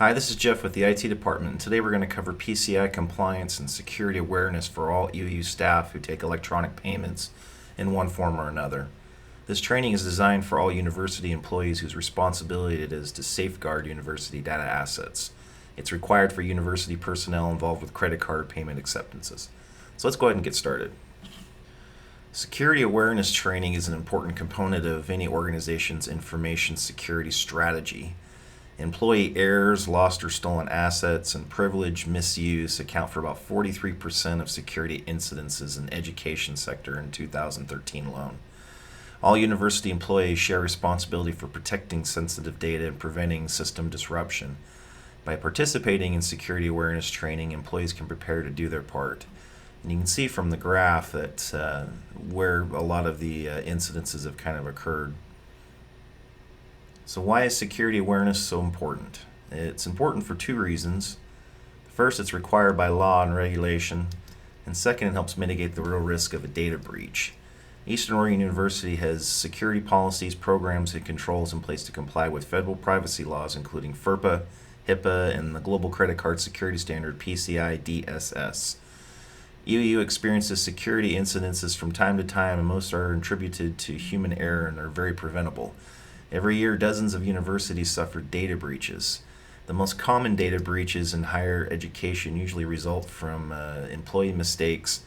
Hi, this is Jeff with the IT department, and today we're going to cover PCI compliance and security awareness for all EOU staff who take electronic payments in one form or another. This training is designed for all university employees whose responsibility it is to safeguard university data assets. It's required for university personnel involved with credit card payment acceptances. So let's go ahead and get started. Security awareness training is an important component of any organization's information security strategy. Employee errors, lost or stolen assets, and privilege misuse account for about 43% of security incidences in the education sector in 2013 alone. All university employees share responsibility for protecting sensitive data and preventing system disruption. By participating in security awareness training, employees can prepare to do their part. And you can see from the graph that where a lot of the incidences have kind of occurred. So why is security awareness so important? It's important for two reasons. First, it's required by law and regulation. And second, it helps mitigate the real risk of a data breach. Eastern Oregon University has security policies, programs, and controls in place to comply with federal privacy laws, including FERPA, HIPAA, and the Global Credit Card Security Standard PCI DSS. EOU experiences security incidences from time to time, and most are attributed to human error and are very preventable. Every year, dozens of universities suffer data breaches. The most common data breaches in higher education usually result from employee mistakes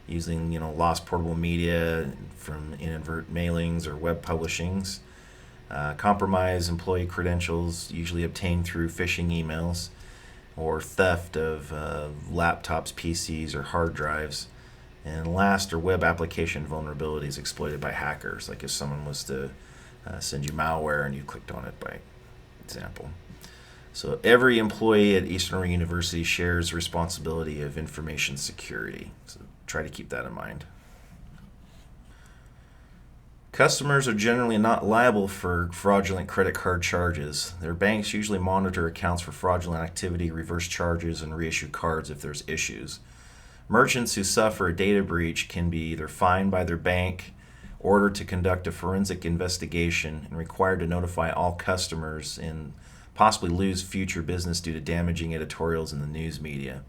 using, lost portable media from inadvertent mailings or web publishings, compromised employee credentials usually obtained through phishing emails, or theft of laptops, PCs, or hard drives. And last are web application vulnerabilities exploited by hackers, like if someone was to send you malware and you clicked on it, by example. So every employee at Eastern Oregon University shares responsibility of information security. So try to keep that in mind. Customers are generally not liable for fraudulent credit card charges. Their banks usually monitor accounts for fraudulent activity, reverse charges, and reissue cards if there's issues. Merchants who suffer a data breach can be either fined by their bank, ordered to conduct a forensic investigation, and required to notify all customers and possibly lose future business due to damaging editorials in the news media.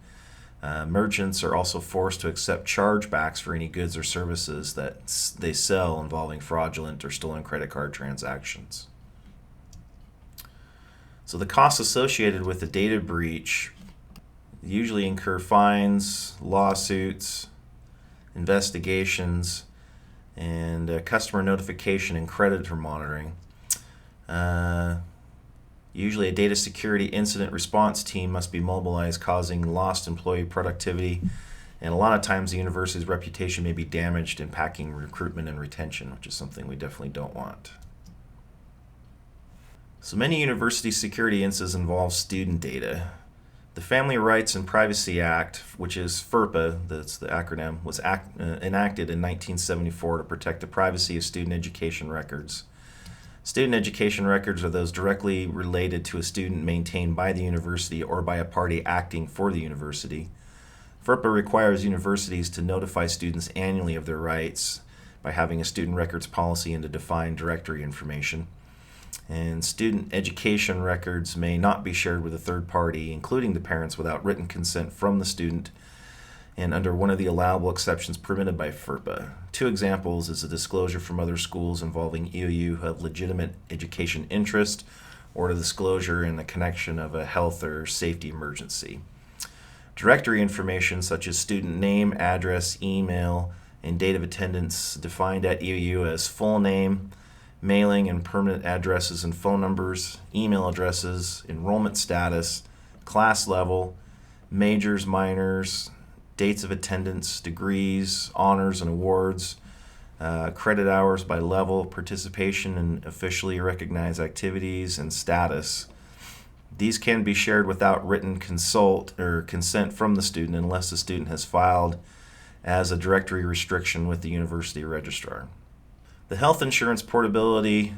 Merchants are also forced to accept chargebacks for any goods or services that they sell involving fraudulent or stolen credit card transactions. So the costs associated with the data breach usually incur fines, lawsuits, investigations, and customer notification and creditor monitoring. Usually a data security incident response team must be mobilized, causing lost employee productivity, and a lot of times the university's reputation may be damaged, impacting recruitment and retention, which is something we definitely don't want. So many university security incidents involve student data. The Family Rights and Privacy Act, which is FERPA, that's the acronym, was enacted in 1974 to protect the privacy of student education records. Student education records are those directly related to a student maintained by the university or by a party acting for the university. FERPA requires universities to notify students annually of their rights by having a student records policy and to define directory information. And student education records may not be shared with a third party, including the parents, without written consent from the student and under one of the allowable exceptions permitted by FERPA. Two examples is a disclosure from other schools involving EOU who have legitimate education interest, or the disclosure in the connection of a health or safety emergency. Directory information such as student name, address, email, and date of attendance defined at EOU as full name, mailing and permanent addresses and phone numbers, email addresses, enrollment status, class level, majors, minors, dates of attendance, degrees, honors and awards, credit hours by level, participation in officially recognized activities, and status. These can be shared without written consent from the student unless the student has filed as a directory restriction with the university registrar. The Health Insurance Portability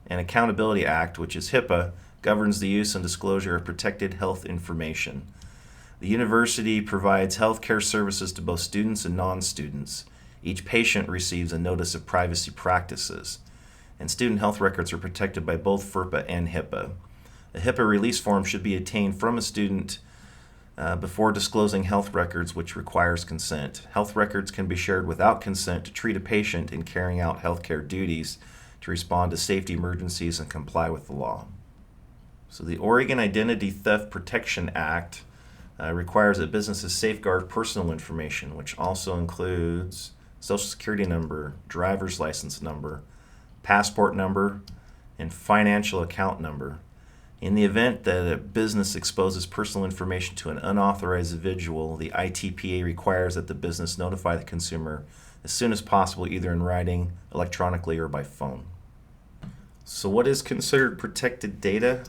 and Accountability Act, which is HIPAA, governs the use and disclosure of protected health information. The university provides health care services to both students and non-students. Each patient receives a notice of privacy practices, and student health records are protected by both FERPA and HIPAA. A HIPAA release form should be obtained from a student before disclosing health records, which requires consent. Health records can be shared without consent to treat a patient in carrying out healthcare duties, to respond to safety emergencies, and comply with the law. So the Oregon Identity Theft Protection Act requires that businesses safeguard personal information, which also includes social security number, driver's license number, passport number, and financial account number. In the event that a business exposes personal information to an unauthorized individual, the ITPA requires that the business notify the consumer as soon as possible, either in writing, electronically, or by phone. So what is considered protected data?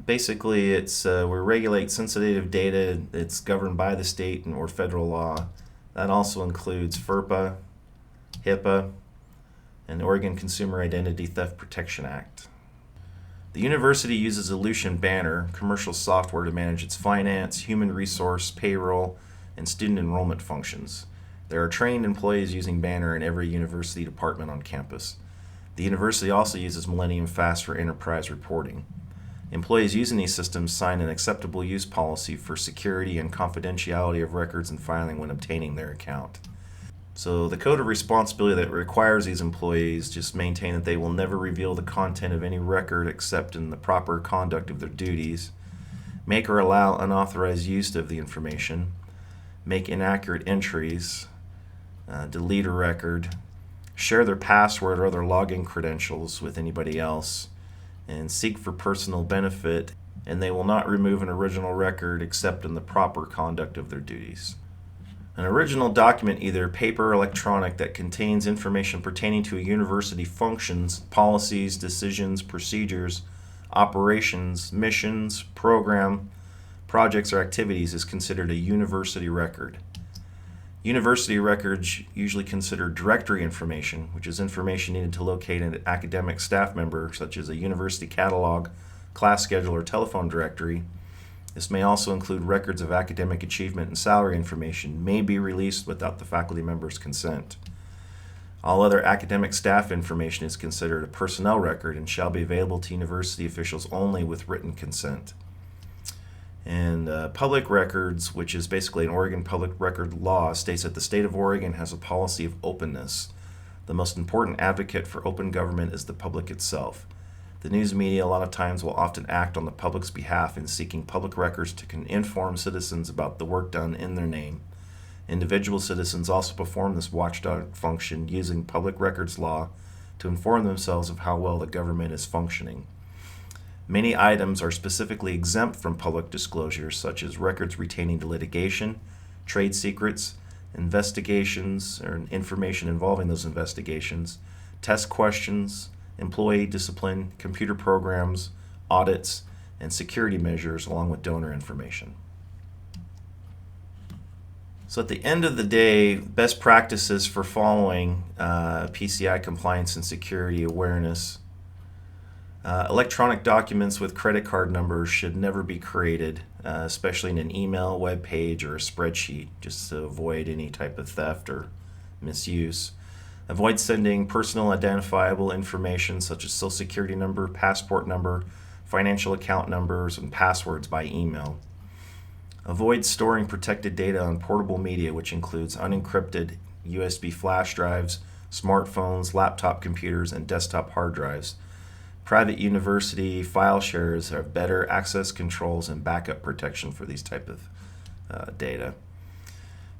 Basically, it's we regulate sensitive data. It's governed by the state or federal law. That also includes FERPA, HIPAA, and the Oregon Consumer Identity Theft Protection Act. The university uses Ellucian Banner commercial software to manage its finance, human resource, payroll, and student enrollment functions. There are trained employees using Banner in every university department on campus. The university also uses Millennium Fast for enterprise reporting. Employees using these systems sign an acceptable use policy for security and confidentiality of records and filing when obtaining their account. So the code of responsibility that requires these employees just maintain that they will never reveal the content of any record except in the proper conduct of their duties, make or allow unauthorized use of the information, make inaccurate entries, delete a record, share their password or other login credentials with anybody else, and seek for personal benefit, and they will not remove an original record except in the proper conduct of their duties. An original document, either paper or electronic, that contains information pertaining to a university functions, policies, decisions, procedures, operations, missions, program, projects, or activities is considered a university record. University records usually consider directory information, which is information needed to locate an academic staff member, such as a university catalog, class schedule, or telephone directory. This may also include records of academic achievement, and salary information may be released without the faculty member's consent. All other academic staff information is considered a personnel record and shall be available to university officials only with written consent. And public records, which is basically an Oregon public record law, states that the state of Oregon has a policy of openness. The most important advocate for open government is the public itself. The news media a lot of times will often act on the public's behalf in seeking public records to inform citizens about the work done in their name. Individual citizens also perform this watchdog function using public records law to inform themselves of how well the government is functioning. Many items are specifically exempt from public disclosure, such as records retaining to litigation, trade secrets, investigations or information involving those investigations, test questions, employee discipline, computer programs, audits, and security measures, along with donor information. So at the end of the day, best practices for following PCI compliance and security awareness. Electronic documents with credit card numbers should never be created, especially in an email, web page, or a spreadsheet, just to avoid any type of theft or misuse. Avoid sending personal identifiable information such as social security number, passport number, financial account numbers, and passwords by email. Avoid storing protected data on portable media, which includes unencrypted USB flash drives, smartphones, laptop computers, and desktop hard drives. Private university file shares have better access controls and backup protection for these type of data.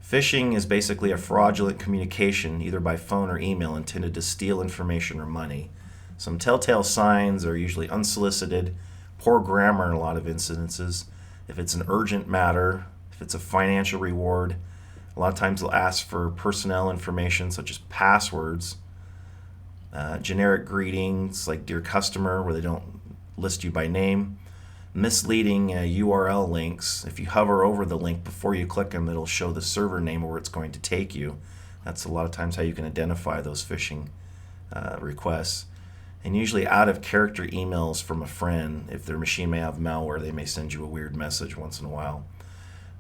Phishing is basically a fraudulent communication, either by phone or email, intended to steal information or money. Some telltale signs are usually unsolicited, poor grammar in a lot of incidences. If it's an urgent matter, if it's a financial reward, a lot of times they'll ask for personnel information such as passwords, generic greetings like "Dear Customer," where they don't list you by name. Misleading URL links. If you hover over the link before you click them, it'll show the server name or where it's going to take you. That's a lot of times how you can identify those phishing requests. And usually out of character emails from a friend. If their machine may have malware, they may send you a weird message once in a while.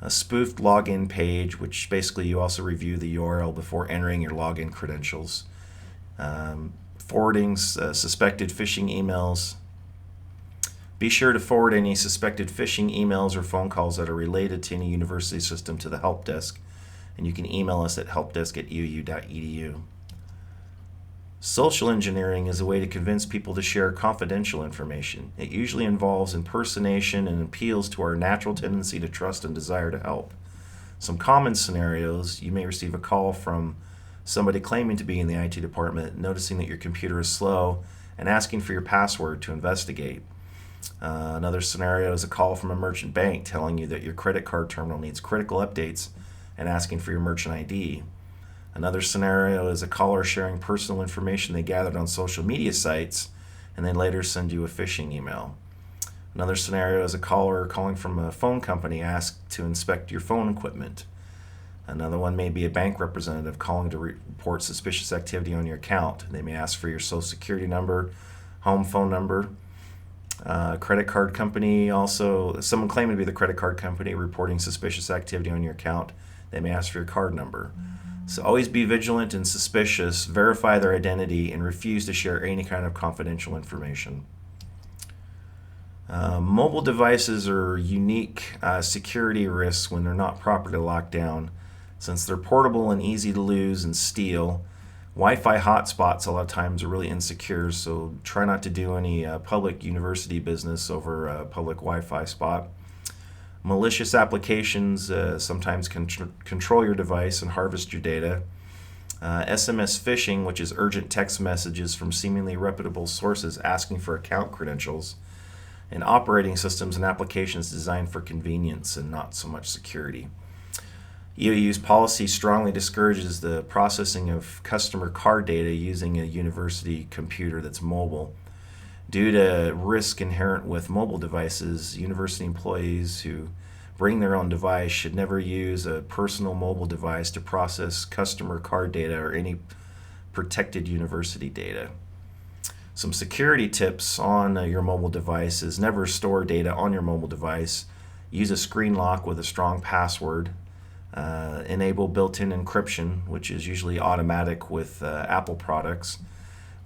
A spoofed login page, which basically you also review the URL before entering your login credentials. Forwarding suspected phishing emails. Be sure to forward any suspected phishing emails or phone calls that are related to any university system to the help desk, and you can email us at helpdesk@eou.edu. Social engineering is a way to convince people to share confidential information. It usually involves impersonation and appeals to our natural tendency to trust and desire to help. Some common scenarios: you may receive a call from somebody claiming to be in the IT department, noticing that your computer is slow, and asking for your password to investigate. Another scenario is a call from a merchant bank telling you that your credit card terminal needs critical updates and asking for your merchant ID. Another scenario is a caller sharing personal information they gathered on social media sites and then later send you a phishing email. Another scenario is a caller calling from a phone company asked to inspect your phone equipment. Another one may be a bank representative calling to report suspicious activity on your account. They may ask for your social security number, home phone number. Credit card company, also someone claiming to be the credit card company reporting suspicious activity on your account. They may ask for your card number. So always be vigilant and suspicious, verify their identity, and refuse to share any kind of confidential information. Mobile devices are unique security risks when they're not properly locked down. Since they're portable and easy to lose and steal, Wi-Fi hotspots a lot of times are really insecure, so try not to do any public university business over a public Wi-Fi spot. Malicious applications sometimes control your device and harvest your data. SMS phishing, which is urgent text messages from seemingly reputable sources asking for account credentials. And operating systems and applications designed for convenience and not so much security. EOU's policy strongly discourages the processing of customer card data using a university computer that's mobile. Due to risk inherent with mobile devices, university employees who bring their own device should never use a personal mobile device to process customer card data or any protected university data. Some security tips on your mobile device is never store data on your mobile device. Use a screen lock with a strong password. Enable built-in encryption, which is usually automatic with Apple products.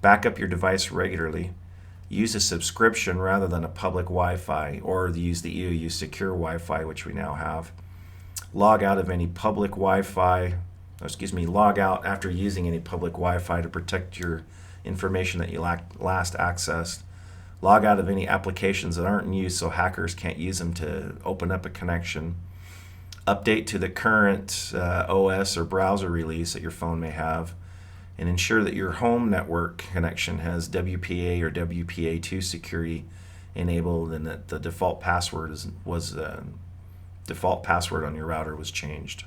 Back up your device regularly. Use a subscription rather than a public Wi-Fi, or use the EOU secure Wi-Fi, which we now have. Log out of any public Wi-Fi, log out after using any public Wi-Fi to protect your information that you last accessed. Log out of any applications that aren't in use so hackers can't use them to open up a connection. Update to the current OS or browser release that your phone may have, and ensure that your home network connection has WPA or WPA2 security enabled and that the default password default password on your router was changed.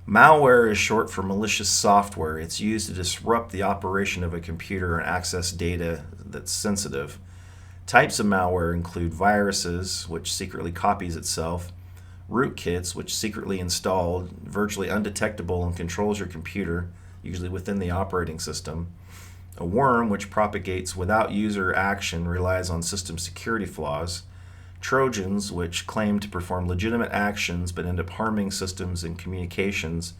Malware is short for malicious software. It's used to disrupt the operation of a computer and access data that's sensitive. Types of malware include viruses, which secretly copies itself, rootkits, which secretly installed, virtually undetectable and controls your computer, usually within the operating system, a worm, which propagates without user action, relies on system security flaws, Trojans, which claim to perform legitimate actions but end up harming systems and communications,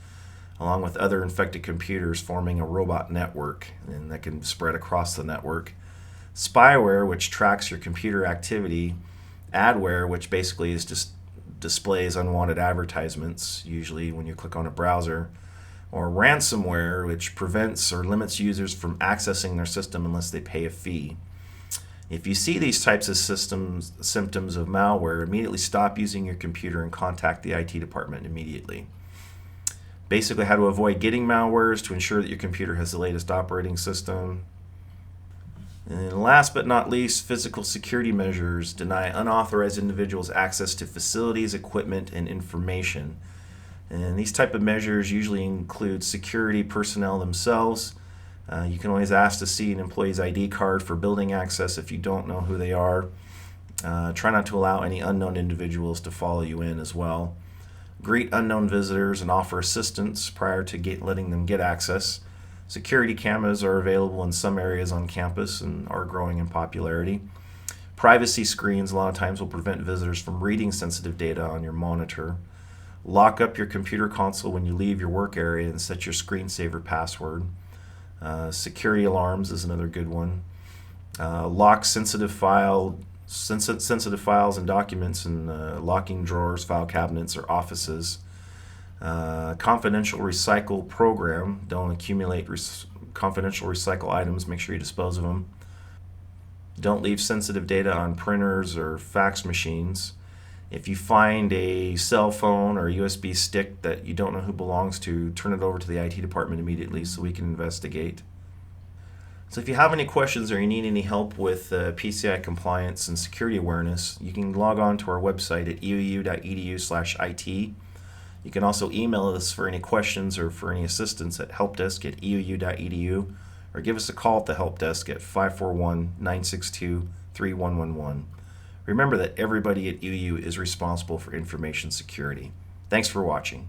along with other infected computers, forming a robot network, and that can spread across the network. Spyware, which tracks your computer activity. Adware, which basically is just displays unwanted advertisements, usually when you click on a browser. Or ransomware, which prevents or limits users from accessing their system unless they pay a fee. If you see these types of symptoms of malware, immediately stop using your computer and contact the IT department immediately. Basically, how to avoid getting malware is to ensure that your computer has the latest operating system. And last but not least, physical security measures deny unauthorized individuals access to facilities, equipment, and information. And these type of measures usually include security personnel themselves. You can always ask to see an employee's ID card for building access if you don't know who they are. Try not to allow any unknown individuals to follow you in as well. Greet unknown visitors and offer assistance prior to letting them get access. Security cameras are available in some areas on campus and are growing in popularity. Privacy screens a lot of times will prevent visitors from reading sensitive data on your monitor. Lock up your computer console when you leave your work area and set your screensaver password. Security alarms is another good one. Lock sensitive file sensitive files and documents in locking drawers, file cabinets, or offices. Confidential recycle program. Don't accumulate confidential recycle items. Make sure you dispose of them. Don't leave sensitive data on printers or fax machines. If you find a cell phone or a USB stick that you don't know who belongs to, turn it over to the IT department immediately so we can investigate. So if you have any questions or you need any help with PCI compliance and security awareness, you can log on to our website at eou.edu/IT. You can also email us for any questions or for any assistance at helpdesk@eou.edu, or give us a call at the help desk at 541-962-3111. Remember that everybody at EOU is responsible for information security. Thanks for watching.